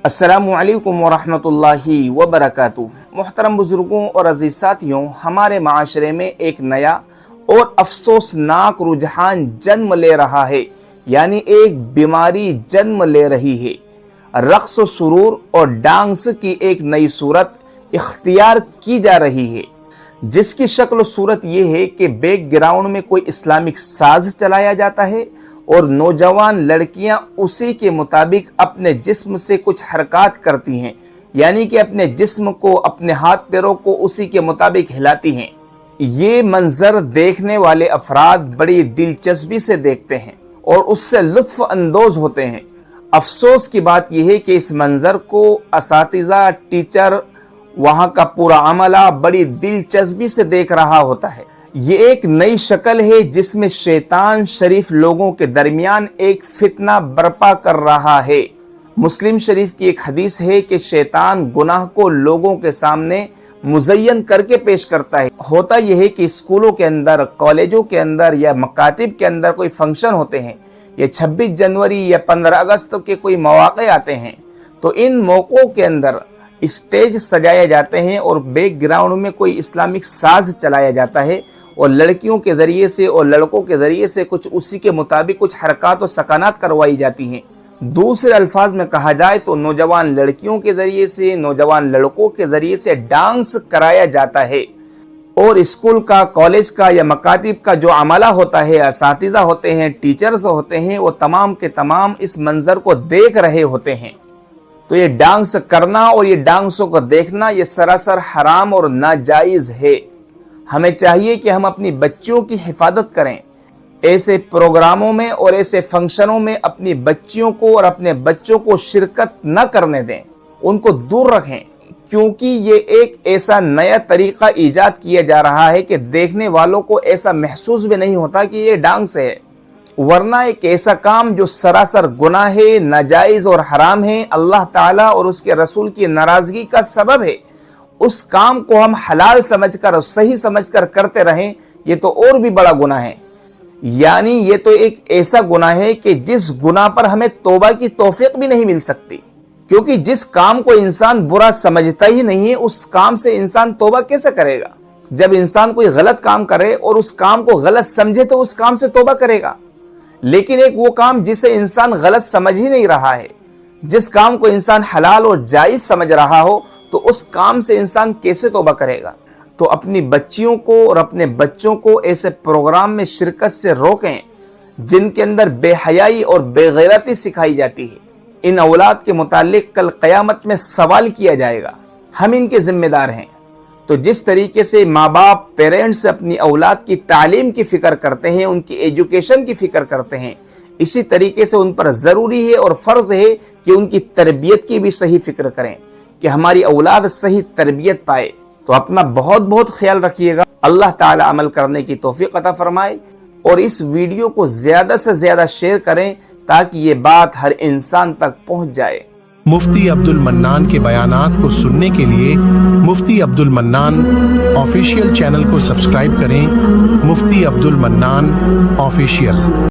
अस्सलामुअलैकुम वरहमतुल्लाहि वबरकातुहू। मोहतरम बुजुर्गों और अजीज साथियों, हमारे माशरे में एक नया और अफसोसनाक रुझान जन्म ले रहा है, यानी एक बीमारी जन्म ले रही है। रक्स, सुरूर और डांस की एक नई सूरत इख्तियार की जा रही है, जिसकी शक्ल सूरत ये है कि बैकग्राउंड में कोई इस्लामिक साज चलाया जाता है और नौजवान लड़कियां उसी के मुताबिक अपने जिस्म से कुछ हरकत करती हैं, यानी कि अपने जिस्म को, अपने हाथ पैरों को उसी के मुताबिक हिलाती हैं। ये मंजर देखने वाले अफराद बड़ी दिलचस्पी से देखते हैं और उससे लुत्फ अंदोज होते हैं। अफसोस की बात यह है कि इस मंजर को असातिज़ा, टीचर, वहाँ का पूरा अमला बड़ी दिलचस्पी से देख रहा होता है। ये एक नई शक्ल है जिसमें शैतान शरीफ लोगों के दरमियान एक फितना बर्पा कर रहा है। मुस्लिम शरीफ की एक हदीस है कि शैतान गुनाह को लोगों के सामने मुज़य्यन करके पेश करता है। होता यह है कि स्कूलों के अंदर, कॉलेजों के अंदर या मकातिब के अंदर कोई फंक्शन होते हैं, या 26 जनवरी या 15 अगस्त के कोई मौके आते हैं, तो इन मौक़ों के अंदर स्टेज सजाए जाते हैं और बैकग्राउंड में कोई इस्लामिक साज चलाया जाता है और लड़कियों के ज़रिए से और लड़कों के ज़रिए से कुछ उसी के मुताबिक कुछ हरकत और सकानात करवाई जाती हैं। दूसरे अल्फाज में कहा जाए तो नौजवान लड़कियों के ज़रिए से, नौजवान लड़कों के ज़रिए से डांस कराया जाता है और स्कूल का, कॉलेज का या मकातिब का जो अमला होता है, असातिज़ा होते हैं, टीचर्स होते हैं, वो तमाम के तमाम इस मंज़र को देख रहे होते हैं। तो ये डांस करना और ये डांसों को देखना ये सरासर हराम और नाजायज़ है। हमें चाहिए कि हम अपनी बच्चियों की हिफाजत करें। ऐसे प्रोग्रामों में और ऐसे फंक्शनों में अपनी बच्चियों को और अपने बच्चों को शिरकत न करने दें, उनको दूर रखें, क्योंकि ये एक ऐसा नया तरीका ईजाद किया जा रहा है कि देखने वालों को ऐसा महसूस भी नहीं होता कि ये डांस है। वरना एक ऐसा काम जो सरासर गुनाह है, नाजायज़ और हराम है, अल्लाह ताला और उसके रसूल की नाराज़गी का सबब है, उस काम को हम हलाल समझकर और सही समझकर करते रहें, ये तो और भी बड़ा गुनाह है। यानी ये तो एक ऐसा गुनाह है कि जिस गुनाह पर हमें तौबा की तौफीक भी नहीं मिल सकती, क्योंकि जिस काम को इंसान बुरा समझता ही नहीं है, उस काम से इंसान तौबा कैसे करेगा? जब इंसान कोई गलत काम करे और उस काम को गलत समझे तो उस काम से तौबा करेगा। लेकिन एक वो काम जिसे इंसान गलत समझ ही नहीं रहा है, जिस काम को इंसान हलाल और जायज़ समझ रहा हो, तो उस काम से इंसान कैसे तौबा करेगा? तो अपनी बच्चियों को और अपने बच्चों को ऐसे प्रोग्राम में शिरकत से रोकें जिनके अंदर बेहयाई और बेगैरती सिखाई जाती है। इन औलाद के मुतालिक कल क़यामत में सवाल किया जाएगा, हम इनके जिम्मेदार हैं। तो जिस तरीके से माँ बाप, पेरेंट्स अपनी औलाद की तालीम की फ़िक्र करते हैं, उनकी एजुकेशन की फ़िक्र करते हैं, इसी तरीके से उन पर ज़रूरी है और फ़र्ज़ है कि उनकी तरबियत की भी सही फ़िक्र करें कि हमारी औलाद सही तरबियत पाए। तो अपना बहुत बहुत ख्याल रखिएगा। अल्लाह ताला अमल करने की तौफीक अता फरमाए और इस वीडियो को ज़्यादा से ज़्यादा शेयर करें ताकि ये बात हर इंसान तक पहुँच जाए। मुफ्ती अब्दुल मन्नान के बयानात को सुनने के लिए मुफ्ती अब्दुल मन्नान ऑफिशियल चैनल को सब्सक्राइब करें। मुफ्ती अब्दुल मन्नान ऑफिशियल।